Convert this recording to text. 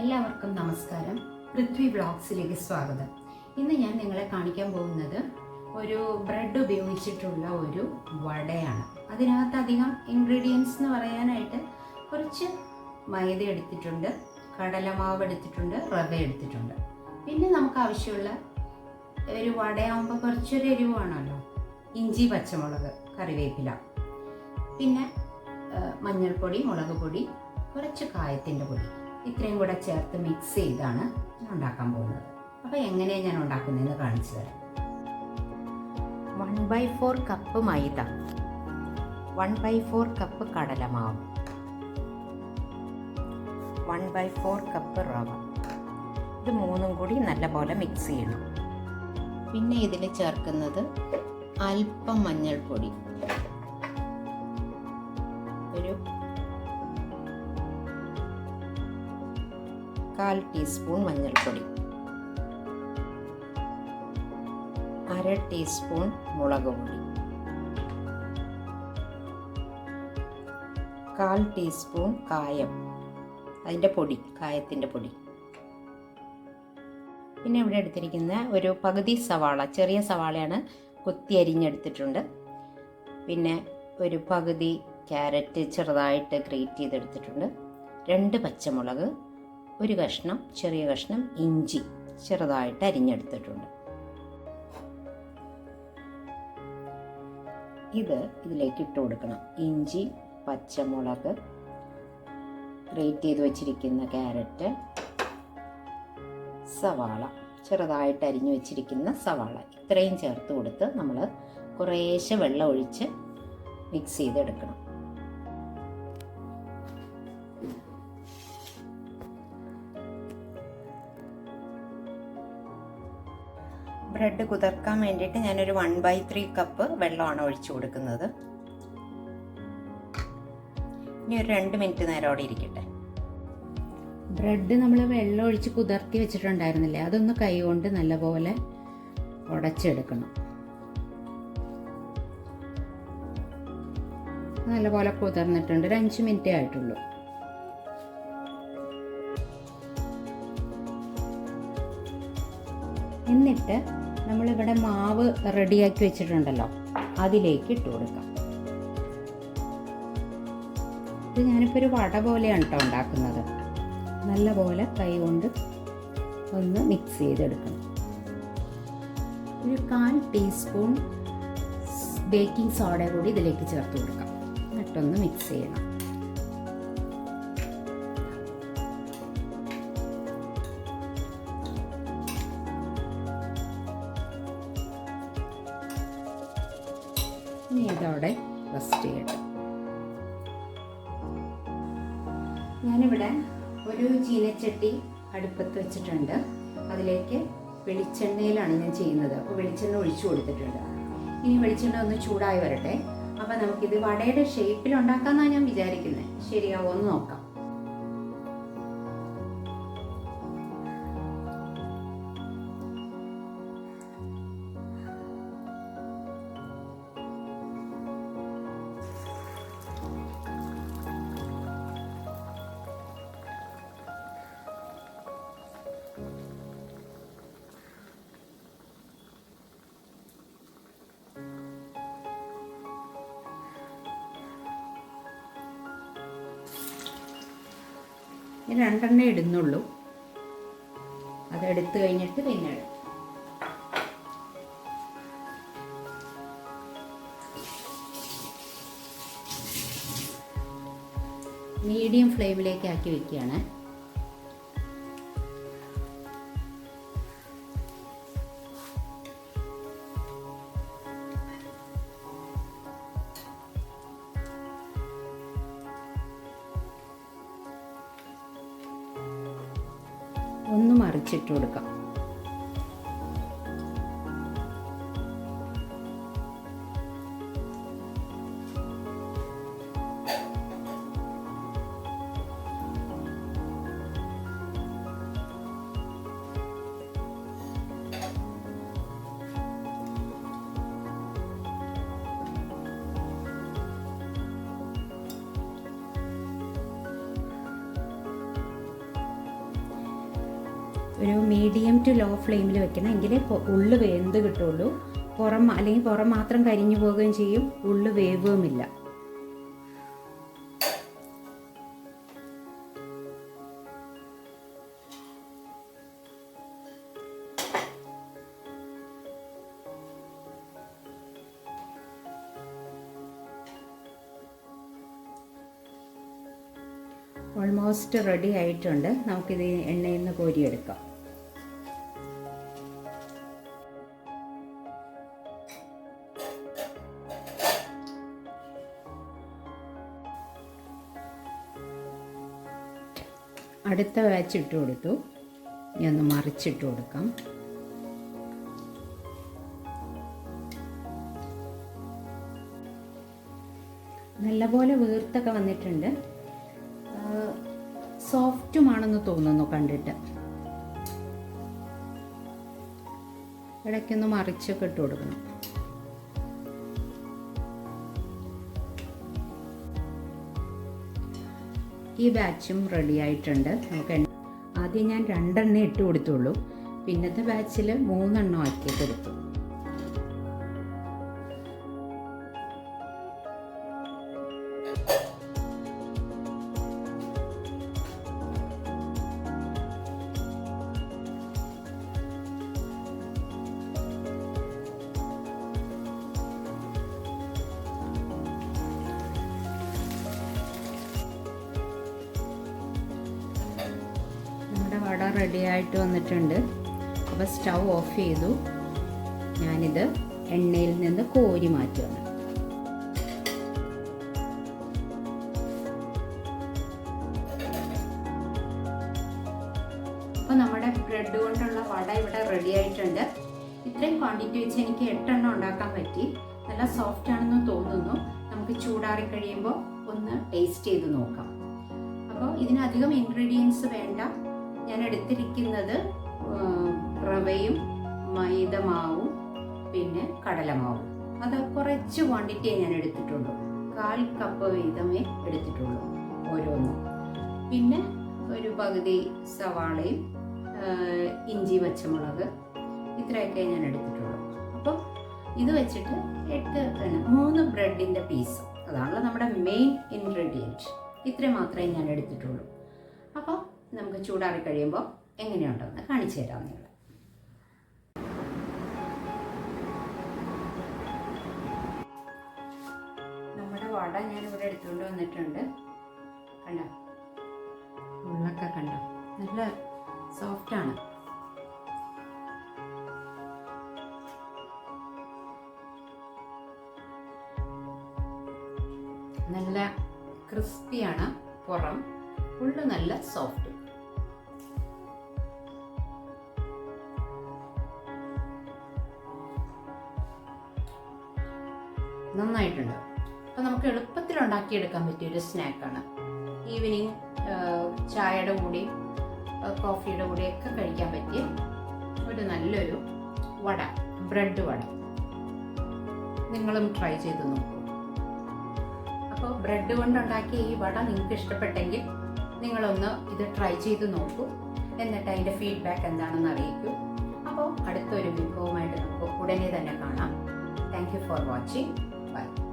എല്ലാവർക്കും നമസ്കാരം. പൃഥ്വി വ്ളോഗ്സിലേക്ക് സ്വാഗതം. ഇന്ന് ഞാൻ നിങ്ങളെ കാണിക്കാൻ പോകുന്നത് ഒരു ബ്രെഡ് ഉപയോഗിച്ചിട്ടുള്ള ഒരു വടയാണ്. അതിനകത്ത് അധികം ഇൻഗ്രീഡിയൻസ് എന്ന് പറയാനായിട്ട് കുറച്ച് മൈദ എടുത്തിട്ടുണ്ട്, കടലമാവ് എടുത്തിട്ടുണ്ട്, റവ എടുത്തിട്ടുണ്ട്. പിന്നെ നമുക്ക് ആവശ്യമുള്ള ഒരു വടയാകുമ്പോൾ കുറച്ചൊരു എരിവാണല്ലോ, ഇഞ്ചി, പച്ചമുളക്, കറിവേപ്പില, പിന്നെ മഞ്ഞൾപ്പൊടി, മുളക് പൊടി, കുറച്ച് കായത്തിൻ്റെ പൊടി, ഇത്രയും കൂടെ ചേർത്ത് മിക്സ് ചെയ്താണ് ഞാൻ ഉണ്ടാക്കാൻ പോകുന്നത്. അപ്പോൾ എങ്ങനെയാണ് ഞാൻ ഉണ്ടാക്കുന്നതെന്ന് കാണിച്ചു തരാം. 1/4 കപ്പ് മൈദ, 1/4 കപ്പ് കടലമാവ്, 1/4 കപ്പ് റവ, ഇത് മൂന്നും കൂടി നല്ലപോലെ മിക്സ് ചെയ്യണം. പിന്നെ ഇതിൽ ചേർക്കുന്നത് അല്പം മഞ്ഞൾപ്പൊടി, ഒരു 1/4 ടീസ്പൂൺ മഞ്ഞൾപ്പൊടി, 1/2 ടീസ്പൂൺ മുളക് പൊടി, 1/4 ടീസ്പൂൺ കായം, അതിൻ്റെ പൊടി, കായത്തിൻ്റെ പൊടി. പിന്നെ ഇവിടെ എടുത്തിരിക്കുന്ന ഒരു പകുതി സവാള, ചെറിയ സവാളയാണ്, കൊത്തി അരിഞ്ഞെടുത്തിട്ടുണ്ട്. പിന്നെ ഒരു പകുതി ക്യാരറ്റ് ചെറുതായിട്ട് ഗ്രേറ്റ് ചെയ്തെടുത്തിട്ടുണ്ട്, 2 പച്ചമുളക്, ഒരു കഷ്ണം, ചെറിയ കഷ്ണം ഇഞ്ചി ചെറുതായിട്ട് അരിഞ്ഞെടുത്തിട്ടുണ്ട്. ഇതിലേക്ക് ഇട്ട് കൊടുക്കണം. ഇഞ്ചി, പച്ചമുളക്, ഗ്രേറ്റ് ചെയ്ത് വെച്ചിരിക്കുന്ന ക്യാരറ്റ്, സവാള, ചെറുതായിട്ട് അരിഞ്ഞു വെച്ചിരിക്കുന്ന സവാള, ഇത്രയും ചേർത്ത് കൊടുത്ത് നമ്മൾ കുറേശ്ശെ വെള്ളം ഒഴിച്ച് മിക്സ് ചെയ്തെടുക്കണം. ബ്രെഡ് കുതിർക്കാൻ വേണ്ടിയിട്ട് ഞാനൊരു 1/3 കപ്പ് വെള്ളമാണ് ഒഴിച്ചു കൊടുക്കുന്നത്. ഇനി ഒരു 2 മിനിറ്റ് നേരം അവിടെ ഇരിക്കട്ടെ. ബ്രെഡ് നമ്മൾ വെള്ളം ഒഴിച്ച് കുതിർത്തി വെച്ചിട്ടുണ്ടായിരുന്നില്ലേ, അതൊന്ന് കൈകൊണ്ട് നല്ലപോലെ ഉടച്ചെടുക്കണം. നല്ലപോലെ കുതിർന്നിട്ടുണ്ട്, ഒരു 5 മിനിറ്റേ ആയിട്ടുള്ളൂ. എന്നിട്ട് നമ്മളിവിടെ മാവ് റെഡിയാക്കി വെച്ചിട്ടുണ്ടല്ലോ, അതിലേക്ക് ഇട്ട് കൊടുക്കാം. ഇത് ഞാനിപ്പോൾ ഒരു വട പോലെയാണ് കേട്ടോ ഉണ്ടാക്കുന്നത്. നല്ലപോലെ കൈ കൊണ്ട് ഒന്ന് മിക്സ് ചെയ്തെടുക്കണം. ഒരു 1/4 ടീസ്പൂൺ ബേക്കിംഗ് സോഡ കൂടി ഇതിലേക്ക് ചേർത്ത് കൊടുക്കാം. എന്നിട്ടൊന്ന് മിക്സ് ചെയ്യണം. ഇനി ഇതോടെ റെസ്റ്റ് ചെയ്യട്ടെ. ഞാനിവിടെ ഒരു ചീനച്ചട്ടി അടുപ്പത്ത് വെച്ചിട്ടുണ്ട്. അതിലേക്ക് വെളിച്ചെണ്ണയിലാണ് ഞാൻ ചെയ്യുന്നത്. അപ്പോൾ വെളിച്ചെണ്ണ ഒഴിച്ചു കൊടുത്തിട്ടുണ്ട്. ഇനി വെളിച്ചെണ്ണ ഒന്ന് ചൂടായി വരട്ടെ. അപ്പോൾ നമുക്കിത് വടയുടെ ഷേപ്പിൽ ഉണ്ടാക്കാമെന്നാണ് ഞാൻ വിചാരിക്കുന്നത്. ശരിയാവോ എന്ന് നോക്കാം. ഇനി 2 ഇടുന്നുള്ളൂ. അതെടുത്ത് കഴിഞ്ഞിട്ട് പിന്നെ ഇടും. മീഡിയം ഫ്ലെയിമിലേക്ക് ആക്കി വെക്കുകയാണ്. ഒന്ന് മറിച്ചിട്ട് കൊടുക്കാം. ഒരു മീഡിയം ടു ലോ ഫ്ലെയിമിൽ വെക്കണം, എങ്കിലേ ഉള്ളു വെന്ത് കിട്ടുള്ളൂ. അല്ലെങ്കിൽ പുറം മാത്രം കരിഞ്ഞു പോവുകയും ചെയ്യും, ഉള്ളു വേവുമില്ല. ഓൾമോസ്റ്റ് റെഡി ആയിട്ടുണ്ട്. നമുക്കിത് എണ്ണയിൽ നിന്ന് കോരിയെടുക്കാം. അടുത്ത ബാച്ച് ഇട്ട് കൊടുത്തു. ഇനി ഒന്ന് മറിച്ചിട്ട് കൊടുക്കാം. നല്ലപോലെ വീർത്തൊക്കെ വന്നിട്ടുണ്ട്. സോഫ്റ്റുമാണെന്ന് തോന്നുന്നു കണ്ടിട്ട്. ഇടയ്ക്കൊന്ന് മറിച്ചൊക്കെ ഇട്ട് കൊടുക്കണം. ഈ ബാച്ചും റെഡി ആയിട്ടുണ്ട്. നമുക്ക് ആദ്യം ഞാൻ 2 എണ്ണ ഇട്ട് കൊടുത്തുള്ളൂ, പിന്നത്തെ ബാച്ചിൽ 3 എണ്ണം ആക്കിയിട്ട് എടുത്തു. വട റെഡി ആയിട്ട് വന്നിട്ടുണ്ട്. അപ്പോൾ സ്റ്റൗ ഓഫ് ചെയ്തു. ഞാനിത് എണ്ണയിൽ നിന്ന് കോരി മാറ്റുകയാണ്. അപ്പോൾ നമ്മുടെ ബ്രെഡ് കൊണ്ടുള്ള വട ഇവിടെ റെഡി ആയിട്ടുണ്ട്. ഇത്രയും ക്വാണ്ടിറ്റി വെച്ച് എനിക്ക് 8 എണ്ണം ഉണ്ടാക്കാൻ പറ്റി. നല്ല സോഫ്റ്റ് ആണെന്ന് തോന്നുന്നു. നമുക്ക് ചൂടാറി കഴിയുമ്പോൾ ഒന്ന് ടേസ്റ്റ് ചെയ്ത് നോക്കാം. അപ്പോൾ ഇതിനധികം ഇൻഗ്രീഡിയൻസ് വേണ്ട. ഞാൻ എടുത്തിരിക്കുന്നത് റവയും മൈദമാവും പിന്നെ കടലമാവും. അത് കുറച്ച് ക്വാണ്ടിറ്റിയേ ഞാൻ എടുത്തിട്ടുള്ളൂ. 1/4 കപ്പ് വീതമേ എടുത്തിട്ടുള്ളൂ ഓരോന്നും. പിന്നെ ഒരു പകുതി സവാളയും ഇഞ്ചി പച്ചമുളക് ഇത്രയൊക്കെ ഞാൻ എടുത്തിട്ടുള്ളൂ. അപ്പോൾ ഇത് വെച്ചിട്ട് 3 ബ്രെഡിൻ്റെ പീസ്, അതാണല്ലോ നമ്മുടെ മെയിൻ ഇൻഗ്രീഡിയൻറ്റ്. ഇത്ര മാത്രമേ ഞാൻ എടുത്തിട്ടുള്ളൂ. അപ്പോൾ നമുക്ക് ചൂടാറി കഴിയുമ്പോൾ എങ്ങനെയുണ്ടെന്ന് കാണിച്ചു തരാം നിങ്ങൾ. നമ്മുടെ വട ഞാനിവിടെ എടുത്തുകൊണ്ട് വന്നിട്ടുണ്ട്. കണ്ടോ, ഉള്ളൊക്കെ കണ്ടോ, നല്ല സോഫ്റ്റാണ്. നല്ല ക്രിസ്പിയാണ് പുറം, ഉള്ളു നല്ല സോഫ്റ്റ്. നന്നായിട്ടുണ്ട്. അപ്പോൾ നമുക്ക് എളുപ്പത്തിൽ ഉണ്ടാക്കിയെടുക്കാൻ പറ്റിയൊരു സ്നാക്കാണ്. ഈവനിങ് ചായയുടെ കൂടി കോഫിയുടെ കൂടെയൊക്കെ കഴിക്കാൻ പറ്റിയ ഒരു നല്ലൊരു വട, ബ്രെഡ് വട. നിങ്ങളും ട്രൈ ചെയ്ത് നോക്കൂ. അപ്പോൾ ബ്രെഡ് കൊണ്ടുണ്ടാക്കിയ ഈ വട നിങ്ങൾക്ക് ഇഷ്ടപ്പെട്ടെങ്കിൽ നിങ്ങളൊന്ന് ഇത് ട്രൈ ചെയ്ത് നോക്കൂ. എന്നിട്ട് അതിൻ്റെ ഫീഡ്ബാക്ക് എന്താണെന്ന് അറിയിക്കൂ. അപ്പോൾ അടുത്തൊരു വിഭവമായിട്ട് നമുക്ക് ഉടനെ തന്നെ കാണാം. Thank you for watching. Bye.